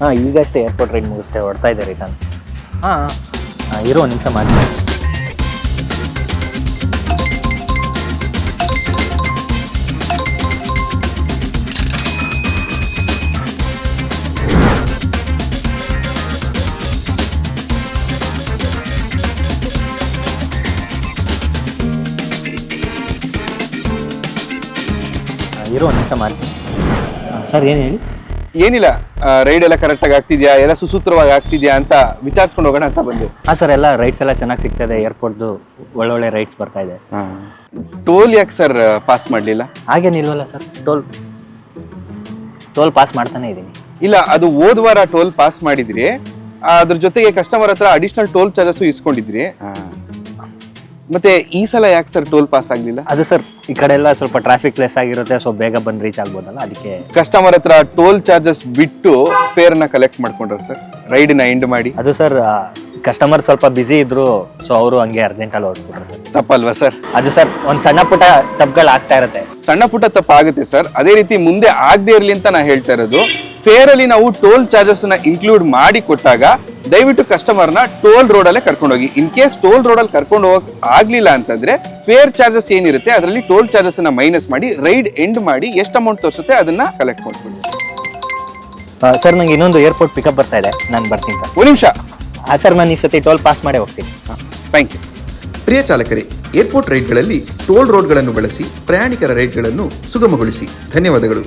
ಹಾಂ ಈಗಷ್ಟೇ airport ride ಮುಗಿಸ್ತೇ ಹೊಡ್ತಾ ಇದೆ ರಿಟರ್ನ್. ಹಾಂ ಇರೋ ಒಂದು ನಿಮಿಷ ಮಾಡಿ. ಇರೋ ಒಂದು ನಿಮಿಷ ಮಾಡ್ತೀನಿ. ಸರ್ ಏನು ಹೇಳಿ? ಏನಿಲ್ಲ, ರೈಡ್ ಎಲ್ಲ ಕರೆಕ್ಟಾಗಿ ಆಗ್ತಿದ್ಯಾ, ಎಲ್ಲ ಸುಸೂತ್ರವಾಗಿ ಆಗ್ತಿದ್ಯಾ ಅಂತ ವಿಚಾರಿಸ್ಕೊಂಡು ಹೋಗೋಣ ಅಂತ ಬಂದೆ. ಹಾಂ ಸರ್, ಎಲ್ಲ ರೈಡ್ಸ್ ಎಲ್ಲ ಚೆನ್ನಾಗಿ ಸಿಗ್ತದೆ. ಏರ್ಪೋರ್ಟ್ದು ಒಳ್ಳೊಳ್ಳೆ ರೈಡ್ಸ್ ಬರ್ತಾ ಇದೆ. ಟೋಲ್ ಯಾಕೆ ಸರ್ ಪಾಸ್ ಮಾಡಲಿಲ್ಲ? ಹಾಗೇನಿಲ್ವಲ್ಲ ಸರ್, ಟೋಲ್ ಪಾಸ್ ಮಾಡ್ತಾನೆ ಇದ್ದೀನಿ. ಇಲ್ಲ, ಅದು ಹೋದ ವಾರ ಟೋಲ್ ಪಾಸ್ ಮಾಡಿದ್ರಿ, ಅದ್ರ ಜೊತೆಗೆ ಕಸ್ಟಮರ್ ಹತ್ರ ಅಡಿಷನಲ್ ಟೋಲ್ ಚಾರ್ಜಸ್ ಇಸ್ಕೊಂಡಿದ್ರಿ. ಮತ್ತೆ ಈ ಸಲ ಯಾಕೆ ಸರ್ ಟೋಲ್ ಪಾಸ್ ಆಗ್ಲಿಲ್ಲ? ಅದು ಸರ್ ಈ ಕಡೆ ಎಲ್ಲ ಸ್ವಲ್ಪ ಟ್ರಾಫಿಕ್ ಲೆಸ್ ಆಗಿರುತ್ತೆ, ಸೊ ಬೇಗ ಬಂದು ರೀಚ್ ಆಗ್ಬೋದಲ್ಲ, ಅದಕ್ಕೆ. ಕಸ್ಟಮರ್ ಹತ್ರ ಟೋಲ್ ಚಾರ್ಜಸ್ ಬಿಟ್ಟು ಫೇರ್ ನ ಕಲೆಕ್ಟ್ ಮಾಡ್ಕೊಂಡ್ರ ಸರ್ ರೈಡ್ ನ ಎಂಡ್ ಮಾಡಿ? ಅದು ಸರ್ ಕಸ್ಟಮರ್ ಸ್ವಲ್ಪ ಬಿಸಿ ಇದ್ರು, ಸೊ ಅವರು ಹಂಗೆ ಅರ್ಜೆಂಟಲ್ಲಿ ಹೊರಟ್ಬಿಟ್ರು ಸರ್. ತಪ್ಪಲ್ವಾ ಸರ್? ಅದು ಸರ್ ಒಂದು ಸಣ್ಣ ಪುಟ್ಟ ತಪ್ಪುಗಳು ಆಗ್ತಾ ಇರುತ್ತೆ. ಸಣ್ಣ ಪುಟ್ಟ ತಪ್ಪಾಗುತ್ತೆ ಸರ್, ಅದೇ ರೀತಿ ಮುಂದೆ ಆಗದೆ ಇರಲಿ ಅಂತ ನಾ ಹೇಳ್ತಾ ಇರೋದು. ಫೇರ್ ಅಲ್ಲಿ ನಾವು ಟೋಲ್ ಚಾರ್ಜಸ್ ನ ಇನ್ಕ್ಲೂಡ್ ಮಾಡಿ ಕೊಟ್ಟಾಗ ದಯವಿಟ್ಟು ಕಸ್ಟಮರ್ ನ ಟೋಲ್ ರೋಡ್ ಅಲ್ಲೇ ಕರ್ಕೊಂಡು ಹೋಗಿ. ಇನ್ ಕೇಸ್ ಟೋಲ್ ರೋಡ್ ಅಲ್ಲಿ ಕರ್ಕೊಂಡು ಹೋಗಕ್ ಆಗ್ಲಿಲ್ಲ ಅಂತಂದ್ರೆ ಫೇರ್ ಚಾರ್ಜಸ್ ಏನಿರುತ್ತೆ ಅದರಲ್ಲಿ ಟೋಲ್ ಚಾರ್ಜಸ್ ಅನ್ನ ಮೈನಸ್ ಮಾಡಿ ರೈಡ್ ಎಂಡ್ ಮಾಡಿ ಎಷ್ಟು ಅಮೌಂಟ್ ತೋರಿಸುತ್ತೆ ಅದನ್ನ ಕಲೆಕ್ಟ್ ಮಾಡ್ಕೊಳ್ಳಿ. ಸರ್ ನಂಗೆ ಇನ್ನೊಂದು ಏರ್ಪೋರ್ಟ್ ಪಿಕಪ್ ಬರ್ತಾ ಇದೆ, ನಾನು ಬರ್ತೀನಿ ಸರ್. ಒಂದು ನಿಮಿಷ. ಸರ್ ನಾನು ಈ ಸತಿ ಟೋಲ್ ಪಾಸ್ ಮಾಡೇ ಹೋಗ್ತೀನಿ. Thank you. ಪ್ರಿಯ ಚಾಲಕರೇ, ಏರ್ಪೋರ್ಟ್ ರೈಡ್ಗಳಲ್ಲಿ ಟೋಲ್ ರೋಡ್ಗಳನ್ನು ಬಳಸಿ ಪ್ರಯಾಣಿಕರ ರೈಡ್ಗಳನ್ನು ಸುಗಮಗೊಳಿಸಿ. ಧನ್ಯವಾದಗಳು.